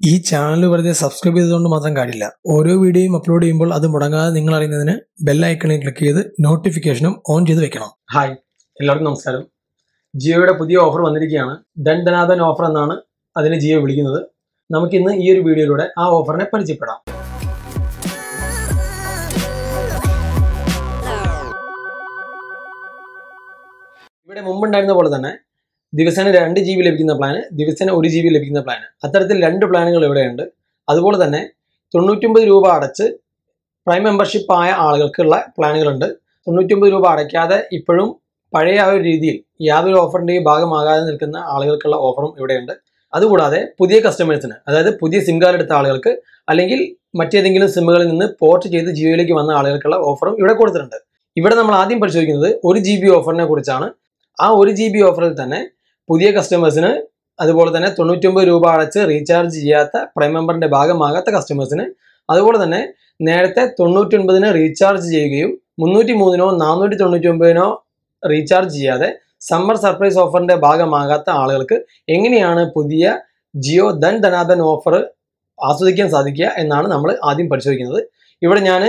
ഈ ചാനൽ വെറുതെ സബ്സ്ക്രൈബ് ചെയ്തുകൊണ്ട് മാത്രം കാര്യമില്ല. ഓരോ വീഡിയോയും അപ്ലോഡ് ചെയ്യുമ്പോൾ അത് മുടങ്ങാതെ നിങ്ങൾ അറിയുന്നതിന് ബെൽ ഐക്കണിൽ ക്ലിക്ക് ചെയ്ത് നോട്ടിഫിക്കേഷനും ഓൺ ചെയ്ത് വെക്കണം. ഹായ്, എല്ലാവർക്കും നമസ്കാരം. ജിയോയുടെ പുതിയ ഓഫർ വന്നിരിക്കുകയാണ്. ധനാധൻ ഓഫർ എന്നാണ് അതിനെ ജിയോ വിളിക്കുന്നത്. നമുക്കിന്ന് ഈ ഒരു വീഡിയോയിലൂടെ ആ ഓഫറിനെ പരിചയപ്പെടാം. ഇവിടെ മുമ്പുണ്ടായിരുന്ന പോലെ തന്നെ ദിവസേന 2 GB ലഭിക്കുന്ന പ്ലാന്, ദിവസേന 1 GB ലഭിക്കുന്ന പ്ലാന്, അത്തരത്തിൽ 2 പ്ലാനുകൾ ഇവിടെയുണ്ട്. അതുപോലെ തന്നെ 99 രൂപ അടച്ച് പ്രൈം മെമ്പർഷിപ്പ് ആയ ആളുകൾക്കുള്ള പ്ലാനുകളുണ്ട്. 99 രൂപ അടയ്ക്കാതെ ഇപ്പോഴും പഴയ ആ ഒരു രീതിയിൽ യാതൊരു ഓഫറിൻ്റെയും ഭാഗമാകാതെ നിൽക്കുന്ന ആളുകൾക്കുള്ള ഓഫറും ഇവിടെയുണ്ട്. അതുകൂടാതെ പുതിയ കസ്റ്റമേഴ്സിന്, അതായത് പുതിയ സിം കാർഡ് എടുത്ത ആളുകൾക്ക് അല്ലെങ്കിൽ മറ്റേതെങ്കിലും സിമ്മുകളിൽ നിന്ന് പോർട്ട് ചെയ്ത് ജിയോയിലേക്ക് വന്ന ആളുകൾക്കുള്ള ഓഫറും ഇവിടെ കൊടുത്തിട്ടുണ്ട്. ഇവിടെ നമ്മൾ ആദ്യം പരിശോധിക്കുന്നത് 1 GB ഓഫറിനെ കുറിച്ചാണ്. ആ 1 GB ഓഫറിൽ തന്നെ പുതിയ കസ്റ്റമേഴ്സിന്, അതുപോലെ തന്നെ 99 രൂപ അടച്ച് റീചാർജ് ചെയ്യാത്ത പ്രൈം മെമ്പറിന്റെ ഭാഗമാകാത്ത കസ്റ്റമേഴ്സിന്, അതുപോലെ തന്നെ നേരത്തെ 99-ന് റീചാർജ് ചെയ്യുകയും 303-നോ 499-നോ റീചാർജ് ചെയ്യാതെ സമ്മർ സർപ്രൈസ് ഓഫറിന്റെ ഭാഗമാകാത്ത ആളുകൾക്ക് എങ്ങനെയാണ് പുതിയ ജിയോ ധനാധൻ ഓഫർ ആസ്വദിക്കാൻ സാധിക്കുക എന്നാണ് നമ്മൾ ആദ്യം പരിശോധിക്കുന്നത്. ഇവിടെ ഞാൻ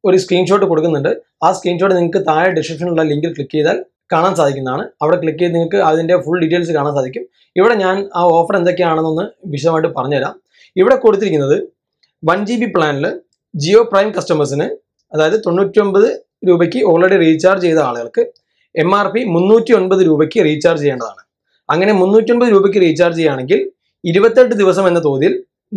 ഒരു സ്ക്രീൻഷോട്ട് കൊടുക്കുന്നുണ്ട്. ആ സ്ക്രീൻഷോട്ട് നിങ്ങൾക്ക് താഴെ ഡിസ്ക്രിപ്ഷനിലുള്ള ലിങ്കിൽ ക്ലിക്ക് ചെയ്താൽ കാണാൻ സാധിക്കുന്നതാണ്. അവിടെ ക്ലിക്ക് ചെയ്ത് നിങ്ങൾക്ക് അതിൻ്റെ ഫുൾ ഡീറ്റെയിൽസ് കാണാൻ സാധിക്കും. ഇവിടെ ഞാൻ ആ ഓഫർ എന്തൊക്കെയാണെന്നൊന്ന് വിശദമായിട്ട് പറഞ്ഞുതരാം. ഇവിടെ കൊടുത്തിരിക്കുന്നത് 1 GB പ്ലാനിൽ ജിയോ പ്രൈം കസ്റ്റമേഴ്സിന്, അതായത് 99 രൂപയ്ക്ക് ഓൾറെഡി റീചാർജ് ചെയ്ത ആളുകൾക്ക് MRP 309 രൂപയ്ക്ക് റീചാർജ് ചെയ്യേണ്ടതാണ്. അങ്ങനെ 309 രൂപയ്ക്ക് റീചാർജ് ചെയ്യുകയാണെങ്കിൽ 28 ദിവസം എന്ന തോതിൽ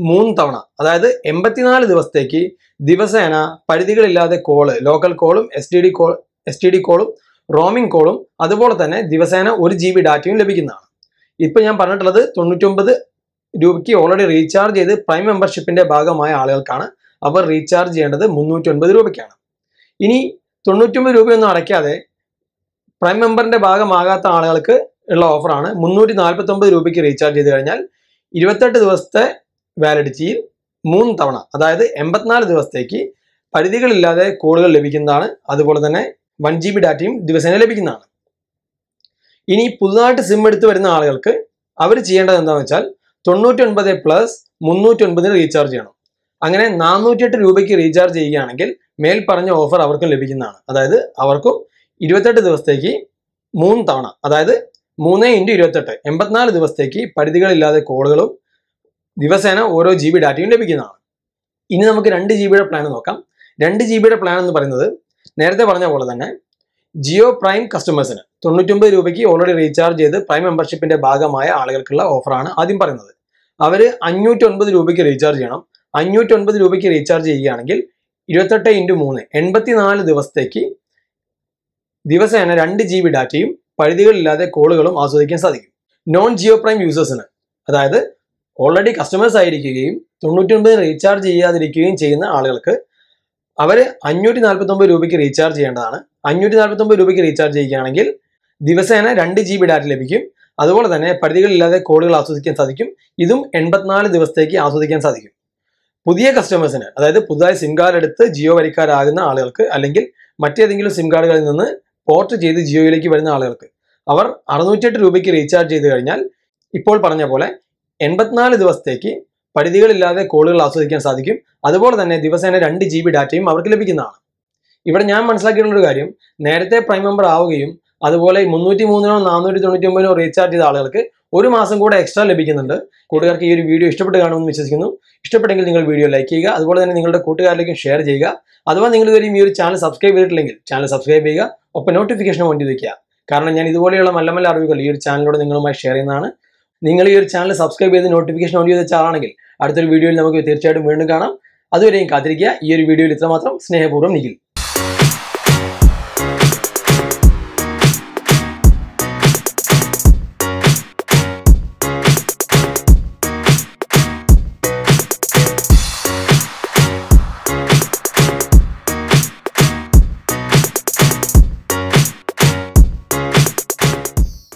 3 തവണ, അതായത് 84 ദിവസത്തേക്ക് ദിവസേന പരിധികളില്ലാതെ കോള്, ലോക്കൽ കോളും STD കോളും റോമിംഗ് കോളും അതുപോലെ തന്നെ ദിവസേന 1 GB ഡാറ്റയും ലഭിക്കുന്നതാണ്. ഇപ്പം ഞാൻ പറഞ്ഞിട്ടുള്ളത് 99 രൂപയ്ക്ക് ഓൾറെഡി റീചാർജ് ചെയ്ത് പ്രൈം മെമ്പർഷിപ്പിന്റെ ഭാഗമായ ആളുകൾക്കാണ്. അവർ റീചാർജ് ചെയ്യേണ്ടത് 309 രൂപയ്ക്കാണ്. ഇനി 99 രൂപയൊന്നും അടയ്ക്കാതെ പ്രൈം മെമ്പറിന്റെ ഭാഗമാകാത്ത ആളുകൾക്ക് ഉള്ള ഓഫറാണ്. 349 രൂപയ്ക്ക് റീചാർജ് ചെയ്ത് കഴിഞ്ഞാൽ 28 ദിവസത്തെ വാലിഡിറ്റിയിൽ 3 തവണ, അതായത് 84 ദിവസത്തേക്ക് പരിധികളില്ലാതെ കോളുകൾ ലഭിക്കുന്നതാണ്. അതുപോലെ തന്നെ 1 GB ഡാറ്റയും ദിവസേന ലഭിക്കുന്നതാണ്. ഇനി പുതുതായിട്ട് സിം എടുത്ത് വരുന്ന ആളുകൾക്ക് അവർ ചെയ്യേണ്ടത് എന്താണെന്ന് വെച്ചാൽ 99 പ്ലസ് 309-ന് റീചാർജ് ചെയ്യണം. അങ്ങനെ 408 രൂപയ്ക്ക് റീചാർജ് ചെയ്യുകയാണെങ്കിൽ മേൽ പറഞ്ഞ ഓഫർ അവർക്കും ലഭിക്കുന്നതാണ്. അതായത് അവർക്കും 28 ദിവസത്തേക്ക് 3 തവണ, അതായത് 3 × 28 84 ദിവസത്തേക്ക് പരിധികളില്ലാതെ കോളുകളും ദിവസേന ഓരോ GB ഡാറ്റയും ലഭിക്കുന്നതാണ്. ഇനി നമുക്ക് 2 GB പ്ലാൻ നോക്കാം. 2 GB പ്ലാൻ എന്ന് പറയുന്നത് നേരത്തെ പറഞ്ഞ പോലെ തന്നെ ജിയോ പ്രൈം കസ്റ്റമേഴ്സിന് 99 രൂപയ്ക്ക് ഓൾറെഡി റീചാർജ് ചെയ്ത് പ്രൈം മെമ്പർഷിപ്പിന്റെ ഭാഗമായ ആളുകൾക്കുള്ള ഓഫറാണ് ആദ്യം പറയുന്നത്. അവർ 509 രൂപയ്ക്ക് റീചാർജ് ചെയ്യണം. 509 രൂപയ്ക്ക് റീചാർജ് ചെയ്യുകയാണെങ്കിൽ 28 × 3 84 ദിവസത്തേക്ക് ദിവസേന 2 GB ഡാറ്റയും പരിധികളില്ലാതെ കോളുകളും ആസ്വദിക്കാൻ സാധിക്കും. നോൺ ജിയോ പ്രൈം യൂസേഴ്സിന്, അതായത് ഓൾറെഡി കസ്റ്റമേഴ്സ് ആയിരിക്കുകയും 99 റീചാർജ് ചെയ്യാതിരിക്കുകയും ചെയ്യുന്ന ആളുകൾക്ക് അവർ 549 രൂപയ്ക്ക് റീചാർജ് ചെയ്യേണ്ടതാണ്. 549 രൂപയ്ക്ക് റീചാർജ് ചെയ്യുകയാണെങ്കിൽ ദിവസേന 2 GB ഡാറ്റ ലഭിക്കും. അതുപോലെ തന്നെ പരിധികളില്ലാതെ കോളുകൾ ആസ്വദിക്കാൻ സാധിക്കും. ഇതും 84 ദിവസത്തേക്ക് ആസ്വദിക്കാൻ സാധിക്കും. പുതിയ കസ്റ്റമേഴ്സിന്, അതായത് പുതുതായി സിം കാർഡ് എടുത്ത് ജിയോ വരിക്കാരാകുന്ന ആളുകൾക്ക് അല്ലെങ്കിൽ മറ്റേതെങ്കിലും സിം കാർഡുകളിൽ നിന്ന് പോർട്ട് ചെയ്ത് ജിയോയിലേക്ക് വരുന്ന ആളുകൾക്ക് അവർ 608 രൂപയ്ക്ക് റീചാർജ് ചെയ്ത് കഴിഞ്ഞാൽ ഇപ്പോൾ പറഞ്ഞ പോലെ 84 ദിവസത്തേക്ക് പരിധികളില്ലാതെ കോളുകൾ ആസ്വദിക്കാൻ സാധിക്കും. അതുപോലെ തന്നെ ദിവസേന 2 GB ഡാറ്റയും അവർക്ക് ലഭിക്കുന്നതാണ്. ഇവിടെ ഞാൻ മനസ്സിലാക്കിയിട്ടുള്ളൊരു കാര്യം, നേരത്തെ പ്രൈം മെമ്പർ ആവുകയും അതുപോലെ 303-നോ 499-നോ റീചാർജ് ചെയ്ത ആളുകൾക്ക് 1 മാസം കൂടെ എക്സ്ട്രാ ലഭിക്കുന്നുണ്ട്. കൂട്ടുകാർക്ക് ഈ ഒരു വീഡിയോ ഇഷ്ടപ്പെട്ട് കാണുമെന്ന് വിശ്വസിക്കുന്നു. ഇഷ്ടപ്പെട്ടെങ്കിൽ നിങ്ങൾ വീഡിയോ ലൈക്ക് ചെയ്യുക. അതുപോലെ തന്നെ നിങ്ങളുടെ കൂട്ടുകാരിലേക്കും ഷെയർ ചെയ്യുക. അഥവാ നിങ്ങൾ ഇതുവരെയും ഈ ഒരു ചാനൽ സബ്സ്ക്രൈബ് ചെയ്തിട്ടില്ലെങ്കിൽ ചാനൽ സബ്സ്ക്രൈബ് ചെയ്യുക. ഒപ്പം നോട്ടിഫിക്കേഷൻ ഓൺ ചെയ്ത് വയ്ക്കുക. കാരണം ഞാൻ ഇതുപോലെയുള്ള നല്ല അറിവുകൾ ഈ ഒരു ചാനലിലൂടെ നിങ്ങളുമായി ഷെയർ ചെയ്യുന്നതാണ്. നിങ്ങൾ ഈ ഒരു ചാനൽ സബ്സ്ക്രൈബ് ചെയ്ത് നോട്ടിഫിക്കേഷൻ ഓൺ ചെയ്ത് വെച്ചാണെങ്കിൽ അടുത്തൊരു വീഡിയോയിൽ നമുക്ക് തീർച്ചയായിട്ടും വീണ്ടും കാണാം. അതുവരെയും കാത്തിരിക്കുക. ഈ ഒരു വീഡിയോയിൽ ഇത്രമാത്രം. സ്നേഹപൂർവ്വം നിഖിൽ.